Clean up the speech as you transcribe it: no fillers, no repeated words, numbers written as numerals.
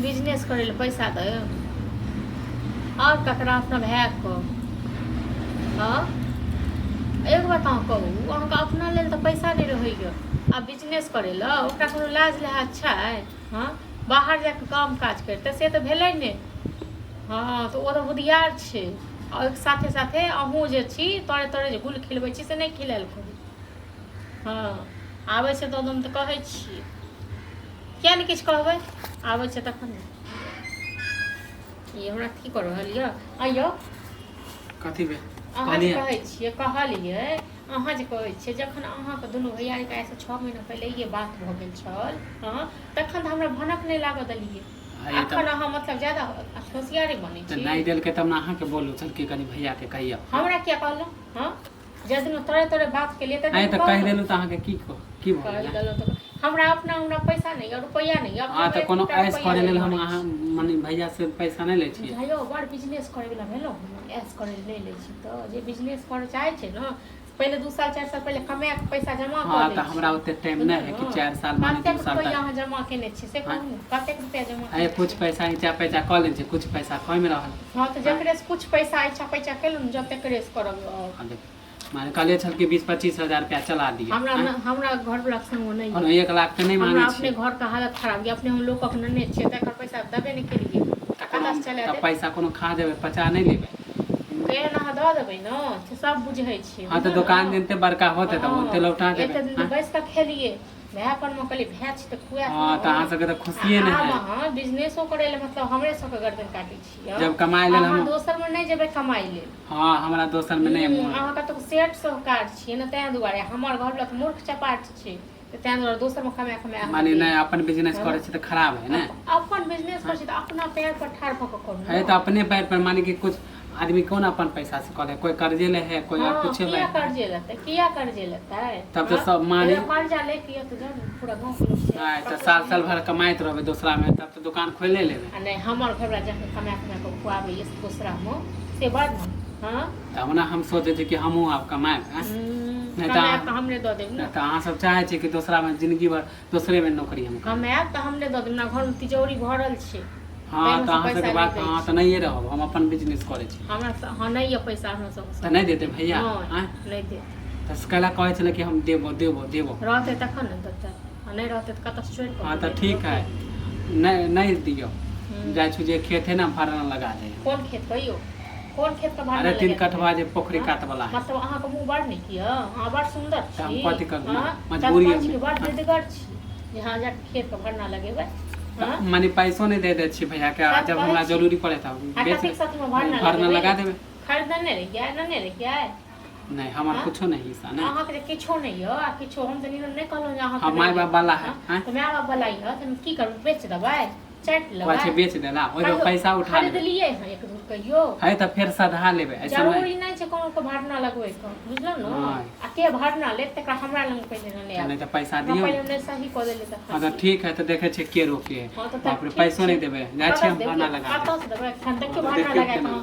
business करे ले पैसा दे और ककरा अपना भाई को हाँ एक बात कहूँ अहाँ अपना लेल तो पैसा नहीं रही आ बिजनेस करे ला ओकरा कोनो लाज लिहाज अच्छा है हाँ बाहर जाके काम काज करते से तो भेलै ने हाँ तो वो तो बुधियार छे और साथे साथे अहूँ जे छी तोरे तोरे जे गुल खिलबै छी से नहीं खिलायल करू हाँ आबै छै तो हम तो कहै छी क्या नहीं किछु कहबै आबै छै तखन ये हमरा की कर रहल य आइयो कथी बे अहाँ जे कहै छियै कहलियै अहाँ जे कहै छियै जखन अहाँके दुनू भैयारी के ऐसे 6 महीना पहले ये बात भ गेल छल हाँ तखन तऽ हमरा भनक नहीं लागऽ देलियै अखन अहाँ मतलब ज्यादा होशियारी बनै छी नहीं देल के तब ना अहाँ के बोलू चल के कनी भैया के कहिया हमरा क्या कहलो हां जे दिन तोरे तोरे बात के लिए त नहीं त कह देलु त अहाँ के की कह देलु त हमरा पैसा नहीं और रुपया नहीं हां त कोनो ऐस करे लेल हम अहाँ माने भैया से पैसा नहीं ले छी भाइयो बड़ बिजनेस करे वाला भेलो ऐस करे नहीं ले छी तो जे बिजनेस करे चाहे छै ना पहले 2 साल 4 साल पहले कमा के पैसा जमा कर हां त हमरा ओते टाइम नहीं है कि 4 साल माने 2 साल तक यहाँ जमा केने छी से कहू कतेक रुपया जमा ए कुछ पैसा इचा पैसा क ले छी कुछ पैसा कम में रहल हां त जकरे से कुछ पैसा इचा पैसा केलु जब तक रेस करब माने काले छल के 20-25 हजार रुपया चला दिए हमरा घर वाला संग नहीं और 1 लाख पे नहीं मांगे अपने घर का हालत खराब है अपने हम लोग का नन्हे छे तकर पैसा दबे नहीं केलिए कतऽ चले त पैसा कोनो खा देबे पचा नहीं लेबे के ना द देबे न से सब बुझै छी हां त दुकान दिनते बड़का होते त ओते लौटा देबे एते बैस का खेलिए भै पर में कहली भै छ त खुआ हां त अहाँ सबके त खुशिये नहीं है हां बिजनेसो करे ले मतलब हमरे सब के गर्दन काटै छी जब कमाई लेल हम दोसर में नहीं जेबे कमाई ले हां हमरा दोसर में नहीं अहाँ का तो सेठ सहकार छी न तै दुआरे हमर घर वाला त मूर्ख चपाट छी तै दुआरे दोसर में कमाए माने नहीं अपन बिजनेस करे छी त खराब है ना अपन बिजनेस करे छी त अपना पैर पर ठाड़ भ के करू है त अपने पैर पर माने कि कुछ आदमी कौन अपन पैसा से करे कोई कर्जे ले है कोई और कुछ ले किया कर्जे लेता है तब तो सब माने कर्जा ले किया तो जब पूरा गांव के लोग से हां त साल भर कमाइत रहबे दूसरा में तब तो दुकान खोले लेबे नहीं हमर घर वाला जब कमा को खुआबे इस दूसरा में से बात हां तब ना हम सोचे थे कि हमहू आप कमाए नहीं तो हमने दे देब ना त अहाँ सब चाहे छी कि दूसरा में जिंदगी भर दूसरे में नौकरी हम कमाए त हमने दे देब ना घर में तिजौरी भरल छे हां त अहाँ सब के बात हां त नहीं रहब हम अपन बिजनेस करे छी हमरा हां नहीं है पैसा हमरा सब त नहीं देते भैया हां नहीं दे त सकला कहे छले कि हम देबो रहते तखन न देते नहीं रहते त कत छोड़ हां त ठीक है नहीं दियो जाय छु जे खेत है ना भरना लगा दे कौन खेत कहियो कौन खेत का भरना अरे 3 कठवा जे पोखरी काट वाला है मतलब अहाँ के मुंह बड़ नहीं किया हां बड़ सुंदर छी हम कथि कर मजबूरी है बड़ देदगर छी जहां जा खेत का भरना लगेबे माने पैसो नहीं दे दे छी भैया के जब हमरा जरूरी पड़े था भरना लगा देबे खरीदने रे क्या नने रे क्या नहीं हमार कुछो नहीं हिस्सा नहीं अहाँ के किछो नहीं हो आ किछो हम त नहीं कहलो जे अहाँ हम माय बाप वाला है तो माय बाप वाला ही है तुम की करब बेच देबै चट लेबै पाछे बेच देला ओइ पैसा उठा ले खरीद लिए है एक दूर कहियो है त फिर सधा लेबे ऐसा नहीं जरूरी नहीं छै कोनो को भरना लगबै को बुझलो न आ के भरना ले तकरा हमरा लंग पहिले न नहीं त पैसा दियो पहिले नहीं सही क देले त हां त ठीक है त देखे छै के रोके बाप रे पैसो नहीं देबे जाय छै हम भरना लगा देबै खान तक के भरना लगा